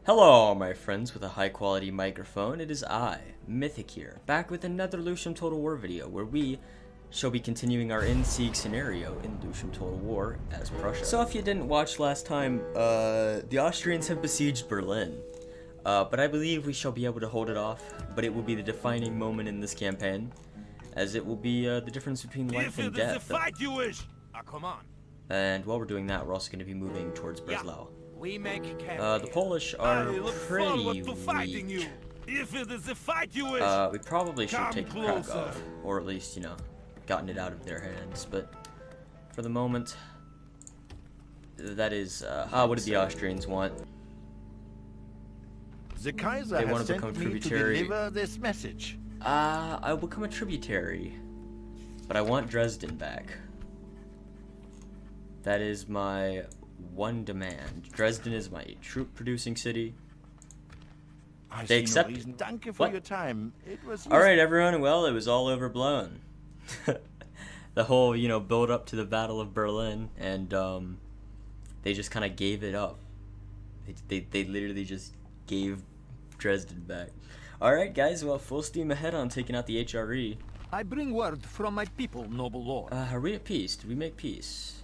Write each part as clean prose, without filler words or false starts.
Hello, my friends with a high-quality microphone. It is I, Mythic here, back with another Lucium Total War video, where we shall be continuing our in-siege scenario in Lucium Total War as Prussia. So if you didn't watch last time, the Austrians have besieged Berlin. But I believe we shall be able to hold it off, but it will be the defining moment in this campaign, as it will be the difference between life and death. Fight you wish. Come on. And while we're doing that, we're also going to be moving towards Breslau. We make The Polish are pretty weak. If it is a fight you wish. We probably should Come take closer. Krakow, or at least, you know, gotten it out of their hands, but for the moment, that is, what did the Austrians want? The Kaiser They has want to sent become me to tributary. deliver this message. I'll become a tributary, but I want Dresden back. That is my one demand. Dresden is my troop-producing city. I They see accept no it. reason. Danke for What? your time. It was Alright, everyone, well, it was all overblown. The whole, you know, build up to the Battle of Berlin, and, they just kind of gave it up. They literally just gave Dresden back. Alright, guys, well, full steam ahead on taking out the HRE. I bring word from my people, noble lord. Are we at peace? Did we make peace?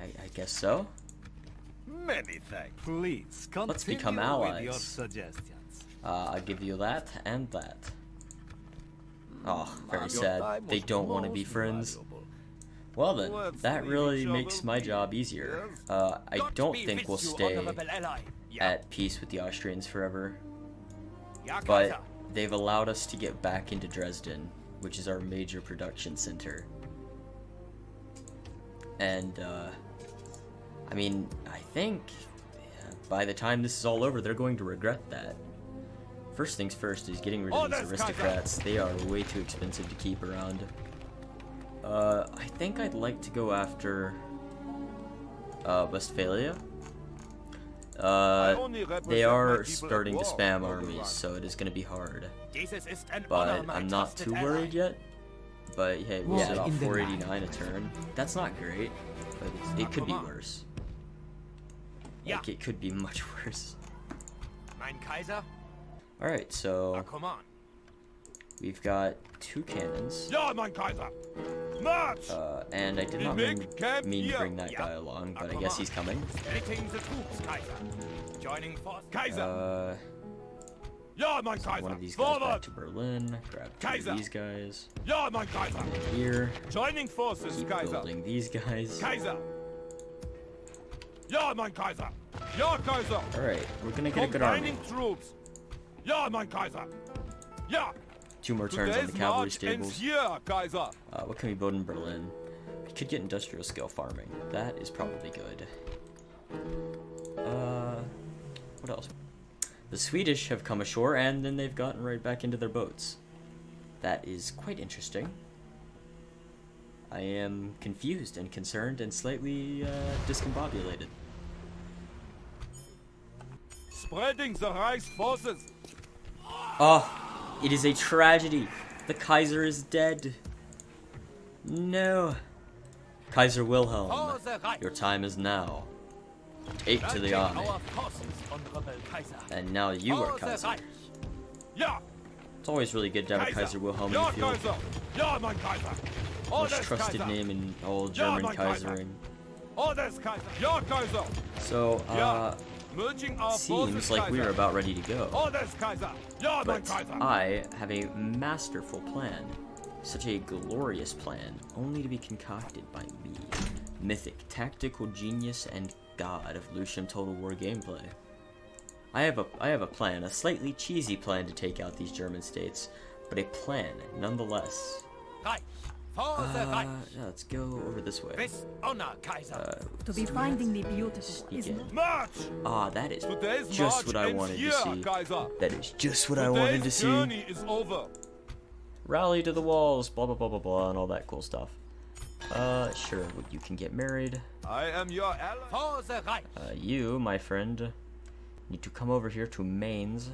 I guess so. Many thanks. Please, continue Let's become with allies. your suggestions. I'll give you that and that. Oh, very Your sad. time They was don't want to be most friends. valuable. Well then, Let's that leave really each makes other my be. job easier. I don't think we'll stay at peace with the Austrians forever, but they've allowed us to get back into Dresden, which is our major production center. And, I mean, I think by the time this is all over, they're going to regret that. First things first is getting rid of these aristocrats. They are way too expensive to keep around. I think I'd like to go after Westphalia. They are starting to spam armies, so it is going to be hard. But I'm not too worried yet. But hey, we set off 489 a turn. That's not great, but it could be worse. Like, it could be much worse. Mein Kaiser. Alright, so Come on. we've got 2 cannons. Ja, mein Kaiser. March. And I did not mean to bring that guy along, but I guess he's coming. Splitting the troops, Kaiser. Joining force. Kaiser. Ja, mein Kaiser. One of these guys back to Berlin. Grab 2 Kaiser. of these guys. Ja, mein Kaiser. Here. Joining forces, Keep Kaiser. building these guys. Kaiser. Ja, mein Kaiser. Ja, Kaiser. Alright, we're gonna get a good army. Combining troops. Ja, mein Kaiser. Ja. 2 more turns on the Today's cavalry march ends stables. here, Kaiser. What can we build in Berlin? We could get industrial scale farming. That is probably good. What else? The Swedish have come ashore, and then they've gotten right back into their boats. That is quite interesting. I am confused and concerned and slightly discombobulated. Spreading the Reich's forces. Oh, it is a tragedy. The Kaiser is dead. No. Kaiser Wilhelm, For the Reich. your time is now. Take to the army. Our forces, Honorable Kaiser. And now you are For the Kaiser. Reich. Ja. It's always really good to have a Kaiser Wilhelm in Ja, the field. Kaiser. Ja, mein Kaiser. Most Orders, trusted Kaiser. name in all Ja, German mein Kaiser. Kaisering. Orders, Kaiser. Ja, Kaiser. So, Ja. Merging our seems forces, like we are Kaiser. about ready to go. Orders, Kaiser. Ja, mein But Kaiser. I have a masterful plan. Such a glorious plan, only to be concocted by me. Mythic, tactical genius, and god of Lucium Total War gameplay. I have a plan, a slightly cheesy plan to take out these German states, but a plan nonetheless. Reich. For the Reich. Yeah, let's go over this way. With honor, Kaiser. To be findingly beautiful, Sneak isn't in. it? March. Ah, that is Today's just march what I ends wanted to here, see. Kaiser. That is just what I wanted to Today's see. journey is over. Rally to the walls, blah blah blah blah blah, and all that cool stuff. Sure, you can get married. I am your ally. For the Reich. You, my friend, need to come over here to Mainz.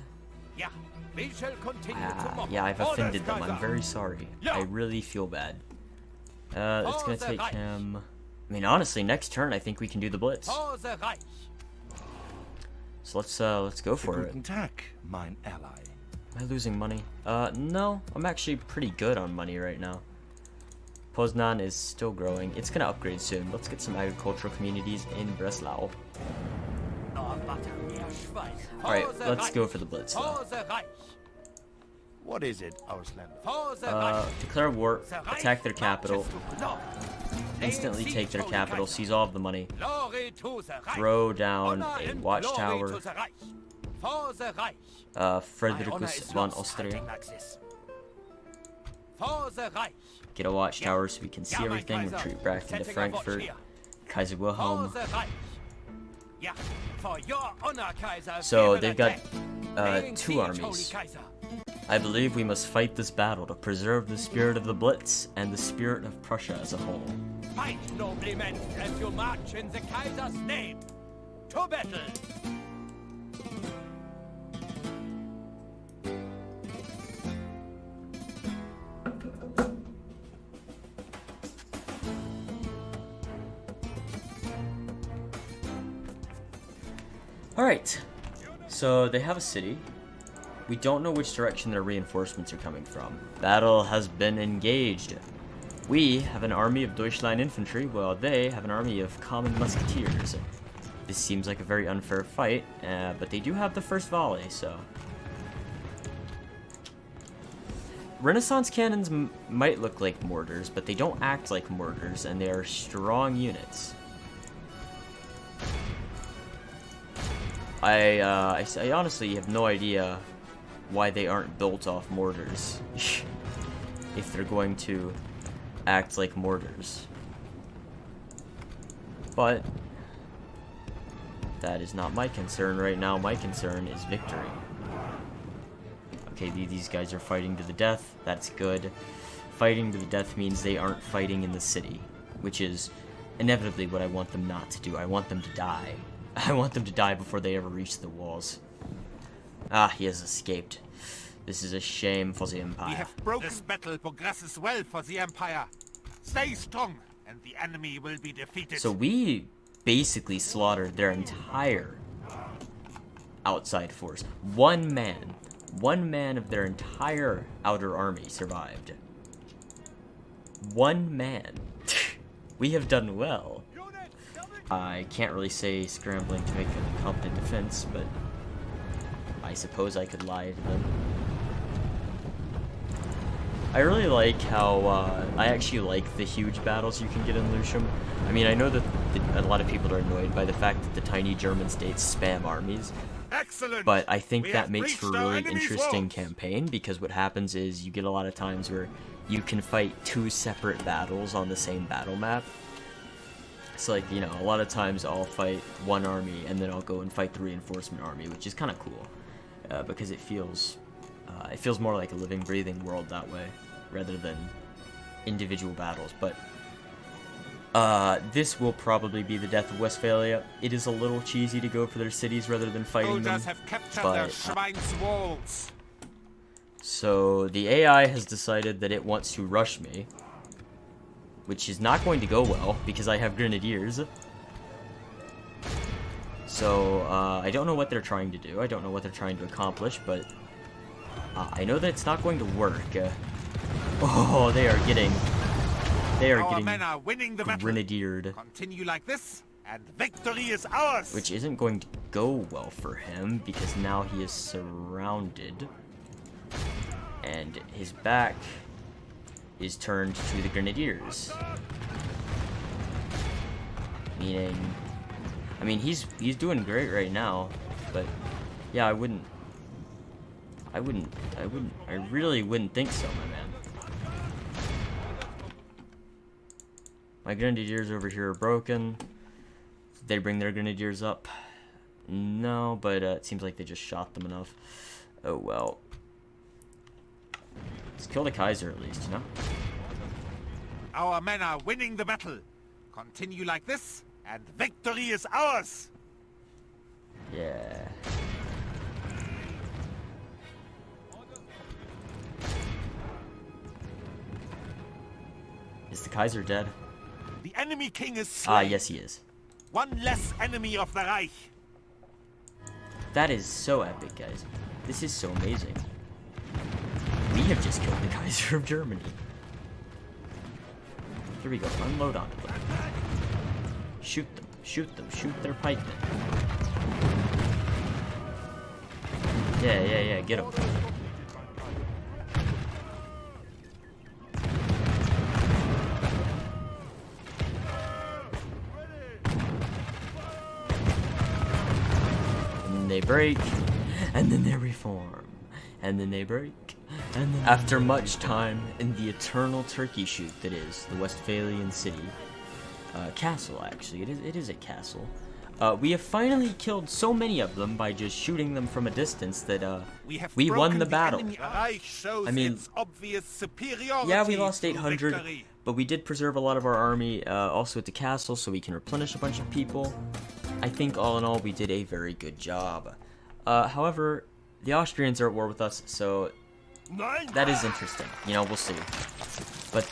Yeah. We shall continue tomorrow. Yeah, I've Orders, offended them. I'm Kaiser. very sorry. Yeah. I really feel bad. It's gonna For the take Reich. him. I mean, honestly, next turn I think we can do the blitz. For the Reich. So So let's go for it. Guten Tag, mein ally. Am I losing money? No. I'm actually pretty good on money right now. Poznan is still growing. It's gonna upgrade soon. Let's get some agricultural communities in Breslau. Alright, let's go for the Blitz though. What is it, Ausländer? Declare war, attack their capital, instantly take their capital, seize all of the money, throw down a watchtower, Friedrichus von Austria. Get a watchtower so we can see everything, retreat back into Frankfurt, Kaiser Wilhelm. So they've got 2 armies. I believe we must fight this battle to preserve the spirit of the Blitz and the spirit of Prussia as a whole. Fight, nobly men, as you march in the Kaiser's name. To battle! Alright, so they have a city. We don't know which direction their reinforcements are coming from. Battle has been engaged. We have an army of Deutschland infantry, while they have an army of common musketeers. This seems like a very unfair fight, but they do have the first volley, so... Renaissance cannons might look like mortars, but they don't act like mortars, and they are strong units. I honestly have no idea why they aren't built off mortars if they're going to act like mortars. But that is not my concern right now. My concern is victory. Okay, these guys are fighting to the death. That's good. Fighting to the death means they aren't fighting in the city, which is inevitably what I want them not to do. I want them to die. I want them to die before they ever reach the walls. Ah, he has escaped. This is a shame for the Empire. We have broken. This battle progresses well for the Empire. Stay strong, and the enemy will be defeated. So we basically slaughtered their entire outside force. One man of their entire outer army survived. One man. We have done well. I can't really say scrambling to make a competent defense, but I suppose I could lie to them. I really like how, I actually like the huge battles you can get in Lucium. I mean, I know that a lot of people are annoyed by the fact that the tiny German states spam armies. Excellent. But I think that makes for a really interesting campaign, because what happens is you get a lot of times where you can fight 2 separate battles on the same battle map. It's like, you know, a lot of times I'll fight one army and then I'll go and fight the reinforcement army, which is kind of cool, because it feels more like a living, breathing world that way, rather than individual battles. But this will probably be the death of Westphalia. It is a little cheesy to go for their cities rather than fighting them, have captured their Schwein's walls. So the AI has decided that it wants to rush me, which is not going to go well because I have grenadiers. So I don't know what they're trying to do. I don't know what they're trying to accomplish, but I know that it's not going to work. Oh, they are getting men are winning the battle. grenadiered. Continue like this, and victory is ours. Which isn't going to go well for him, because now he is surrounded. And his back is turned to the grenadiers. Meaning, I mean, he's doing great right now, but yeah, I really wouldn't think so, my man. My grenadiers over here are broken. Did they bring their grenadiers up? No, but it seems like they just shot them enough. Oh well. Let's kill the Kaiser at least, you know? Our men are winning the battle. Continue like this, and victory is ours. Yeah. Is the Kaiser dead? The enemy king is slain. Ah, yes he is. One less enemy of the Reich. That is so epic, guys. This is so amazing. We have just killed the Kaiser of Germany. Here we go. Unload onto them. Shoot them. Shoot them. Shoot their pikemen. Yeah. Get them. And then they break. And then they reform. And then they break. And then after much time in the eternal turkey shoot that is the Westphalian city, castle actually, it is a castle, we have finally killed so many of them by just shooting them from a distance that we won the battle. I mean, yeah, we lost 800, but we did preserve a lot of our army also at the castle so we can replenish a bunch of people. I think all in all we did a very good job. However, the Austrians are at war with us, so that is interesting. You know, we'll see. But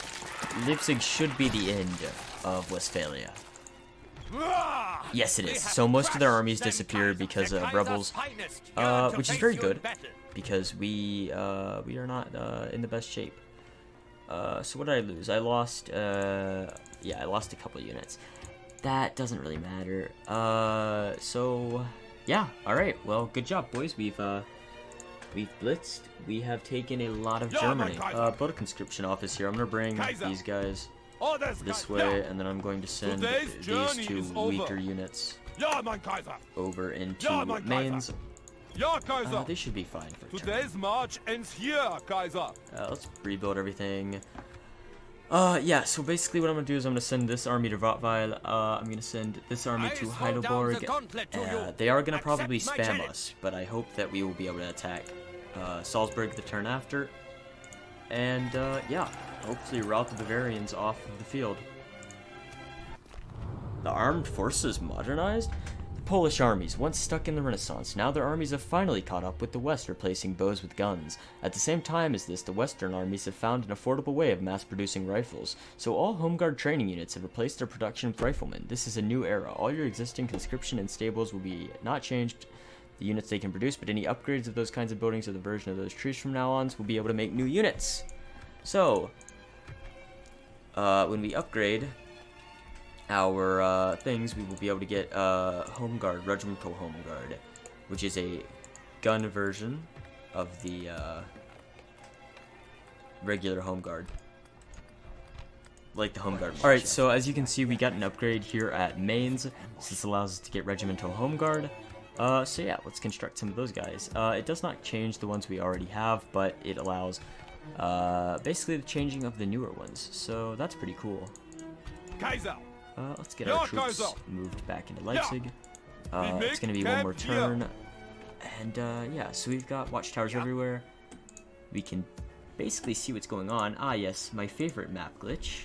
Leipzig should be the end of Westphalia. Yes, it is. So most of their armies disappeared because of rebels, which is very good, because we are not in the best shape. So what did I lose? I lost, yeah, I lost a couple units. That doesn't really matter. So yeah, all right. Well, good job, boys. We've blitzed. We have taken a lot of Germany. Build a conscription office here. I'm gonna bring these guys this way, and then I'm going to send these two weaker units over into Mainz. They should be fine for Today's march ends here, Kaiser. Let's rebuild everything. Yeah, so basically what I'm gonna do is I'm gonna send this army to Rottweil. I'm gonna send this army to Heidelberg. They are gonna probably spam us, but I hope that we will be able to attack Salzburg the turn after. And yeah, hopefully rout the Bavarians off of the field. The armed forces modernized? The Polish armies, once stuck in the Renaissance, now their armies have finally caught up with the West, replacing bows with guns. At the same time as this, the Western armies have found an affordable way of mass-producing rifles, so all Home Guard training units have replaced their production with riflemen. This is a new era. All your existing conscription and stables will be not changed, the units they can produce, but any upgrades of those kinds of buildings or the version of those trees from now on will be able to make new units. So, when we upgrade our things, we will be able to get Home Guard, Regimental Home Guard, which is a gun version of the regular Home Guard, like the Home Guard. Alright, so as you can see, we got an upgrade here at Mainz. This allows us to get Regimental Home Guard. So yeah, let's construct some of those guys. It does not change the ones we already have, but it allows basically the changing of the newer ones, so that's pretty cool. Kaiser. Let's get our troops moved back into Leipzig. It's gonna be one more turn, and yeah, so we've got watchtowers everywhere. We can basically see what's going on. Ah yes, my favorite map glitch.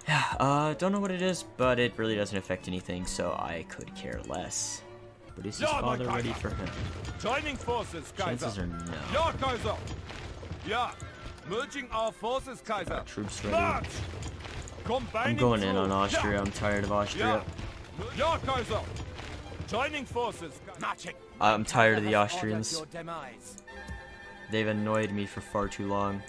Yeah, don't know what it is, but it really doesn't affect anything, so I could care less. But is his father ready for him? Joining forces, Kaiser. Chances are no. Ja, Kaiser. Ja, merging our forces, Kaiser. Our troops ready. March. I'm going in on Austria. I'm tired of Austria. Ja, Kaiser. Joining forces. Marching. I'm tired of the Austrians. They've annoyed me for far too long.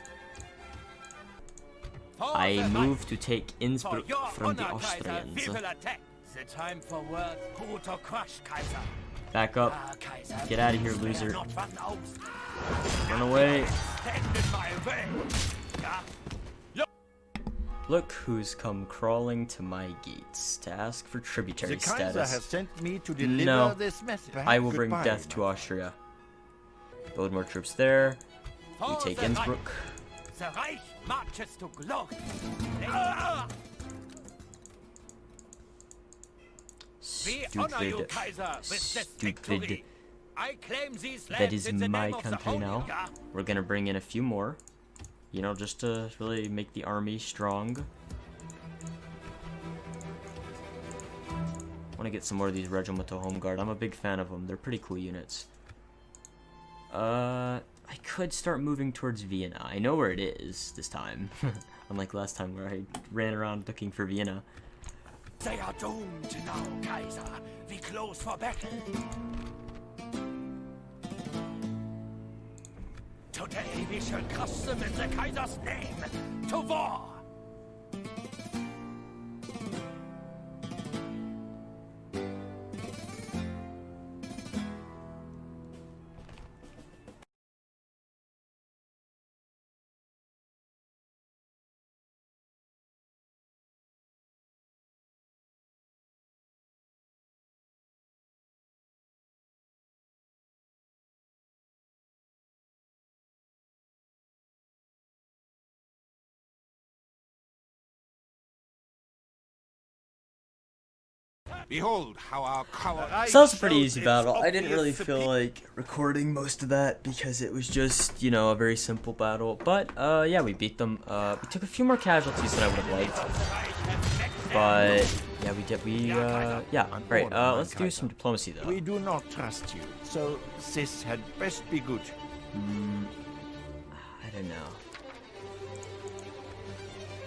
I moved to take Innsbruck from the Austrians. The time for work. Who to crush, Kaiser. Back up. Get out of here, loser. Run away. Look who's come crawling to my gates to ask for tributary The Kaiser status. has sent me to deliver this message. I will bring death to Austria. Build more troops there. We take Innsbruck. The Reich marches to glory. Stupid. Stupid. That is my country now. We're gonna bring in a few more. You know, just to really make the army strong. I want to get some more of these Regimental Home Guard. I'm a big fan of them. They're pretty cool units. I could start moving towards Vienna. I know where it is this time. Unlike last time where I ran around looking for Vienna. They are doomed now, Kaiser. We close for battle. Today we shall crush them in the Kaiser's name. To war! Behold how our coward... So that was a pretty easy battle. I didn't really feel like recording most of that because it was just, you know, a very simple battle. But, yeah, we beat them. We took a few more casualties than I would have liked. But, yeah, yeah. Alright, let's do some diplomacy, though. We do not trust you, so this had best be good. I don't know.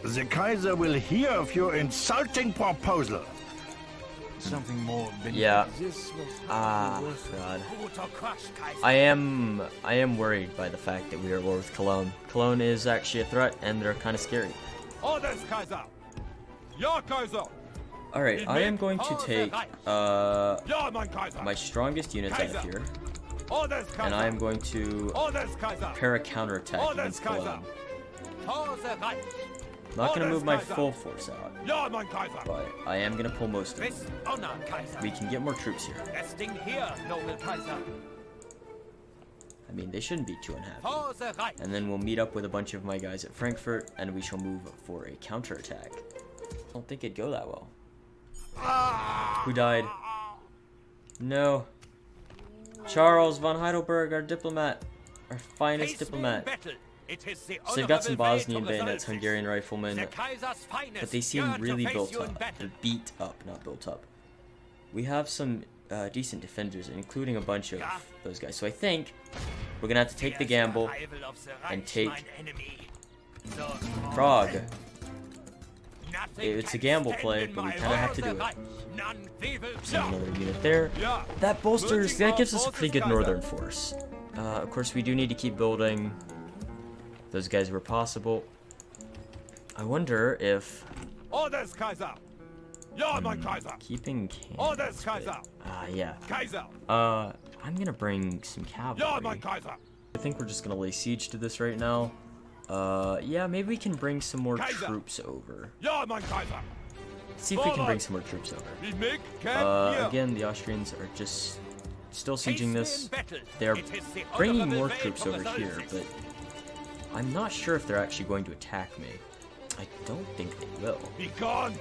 The Kaiser will hear of your insulting proposal. Something more beneath Yeah. this was God. Who to crush, Kaiser? I am worried by the fact that we are at war with Cologne. Cologne is actually a threat, and they're kind of scary. Orders, Kaiser! Ja, Kaiser! Alright, I am going to take, Ja, mein Kaiser! my strongest units out of here, Orders, Kaiser! and I am going to Orders, Kaiser! prepare a counterattack Orders, against Cologne. For the Reich. I'm not going to Orders, move my Kaiser. full force out, Ja, mein Kaiser! but I am going to pull most of it. With honor, Kaiser. We can get more troops here. Resting here, noble Kaiser. I mean, they shouldn't be too unhappy. For the Reich. And then we'll meet up with a bunch of my guys at Frankfurt, and we shall move for a counterattack. I don't think it'd go that well. Who died? No. Charles von Heidelberg, our diplomat. Our finest Face me in diplomat. battle. It is the So they've got some honorable way Bosnian to bayonets, resolve Hungarian this. riflemen, The Kaiser's finest but they seem yearn to really face built you in up. battle. They're beat up, not built up. We have some decent defenders, including a bunch of those guys. So I think we're gonna have to take the gamble and take Prague. It's a gamble play, but we kind of have to do it. Send another unit there. That bolsters, that gives us a pretty good northern force. Of course, we do need to keep building those guys where possible. I wonder if Orders, Kaiser! Ja, mein Kaiser! keeping Orders, Kaiser! yeah. Kaiser! I'm gonna bring some Ja, cavalry. mein Kaiser! I think we're just gonna lay siege to this right now. Yeah, maybe we can bring some more Kaiser. troops over. Ja, mein Kaiser! See if we can bring some more troops over. We make camp here! Again, the Austrians are just still sieging this. They're It is the bringing honorable more way troops to over resolve here, this. but I'm not sure if they're actually going to attack me. I don't think they will. Be gone!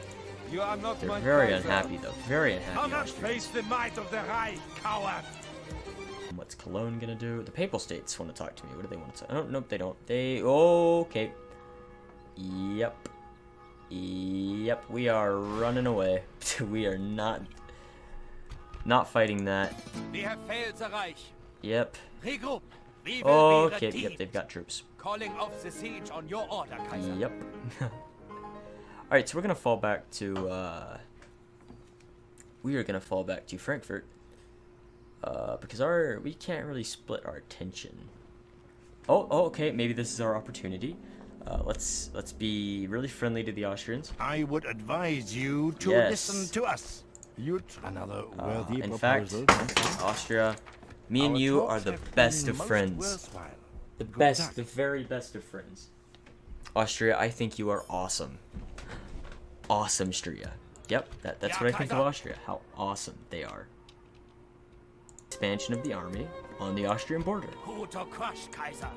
You are not They're my very Kaiser. unhappy, though. Very How unhappy not Austrians. face the might of the Reich, coward! What's Cologne gonna do? The Papal States want to talk to me. What do they want to say? Oh, nope, they don't. They... Okay. Yep. Yep, we are running away. We are not fighting that. We have failed the Reich. Yep. Regroup. We will be Okay, redeemed. yep, they've got troops. Calling off the siege on your order, Kaiser. Yep. Alright, so we're gonna fall back to, we are gonna fall back to Frankfurt. Because we can't really split our attention. Oh, okay, maybe this is our opportunity. Let's be really friendly to the Austrians. I would advise you to Yes. listen to us. Another worthy In fact, proposal. Austria, me and Our you talks are the have best been of most friends. worthwhile. The Good best, luck. the very best of friends. Austria, I think you are awesome. Awesome, Stria. Yep, that's what I think of Austria. How awesome they are. Expansion of the army on the Austrian border. Who to crush, Kaiser?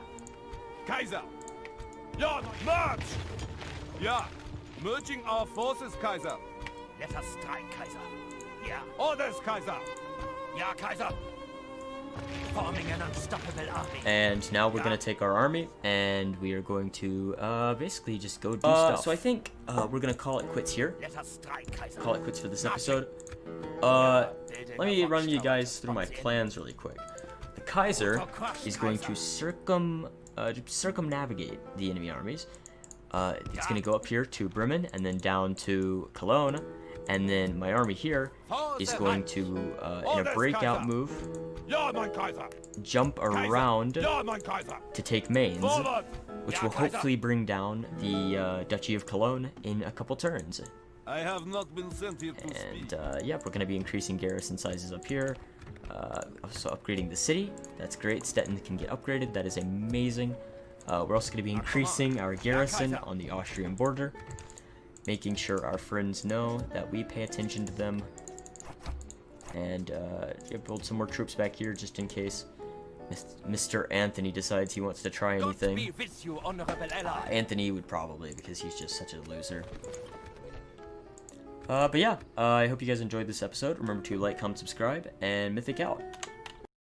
Kaiser! Ja, march! Ja, merging our forces, Kaiser. Let us strike, Kaiser. Yeah, Orders, Kaiser! yeah, Kaiser. Forming an unstoppable army. And now we're gonna take our army, and we are going to basically just go do stuff. So I think we're gonna call it quits here. Let us strike, Kaiser. Call it quits for this episode. Let me run you guys through my plans really quick. The Kaiser is going to circumnavigate the enemy armies. It's going to go up here to Bremen and then down to Cologne, and then my army here is going to, in a breakout move, Ja, mein Kaiser. jump around Ja, mein Kaiser. to take Mainz, Forward. which Ja, will Kaiser. hopefully bring down the Duchy of Cologne in a couple turns. I have not been sent here to And speak. yeah, we're going to be increasing garrison sizes up here. Also upgrading the city. That's great. Stettin can get upgraded. That is amazing. We're also going to be increasing our garrison on the Austrian border, making sure our friends know that we pay attention to them. And build some more troops back here just in case Mr. Anthony decides he wants to try God anything. be with you, honorable ally. Anthony would probably, because he's just such a loser. But yeah, I hope you guys enjoyed this episode. Remember to like, comment, subscribe, and Mythic out.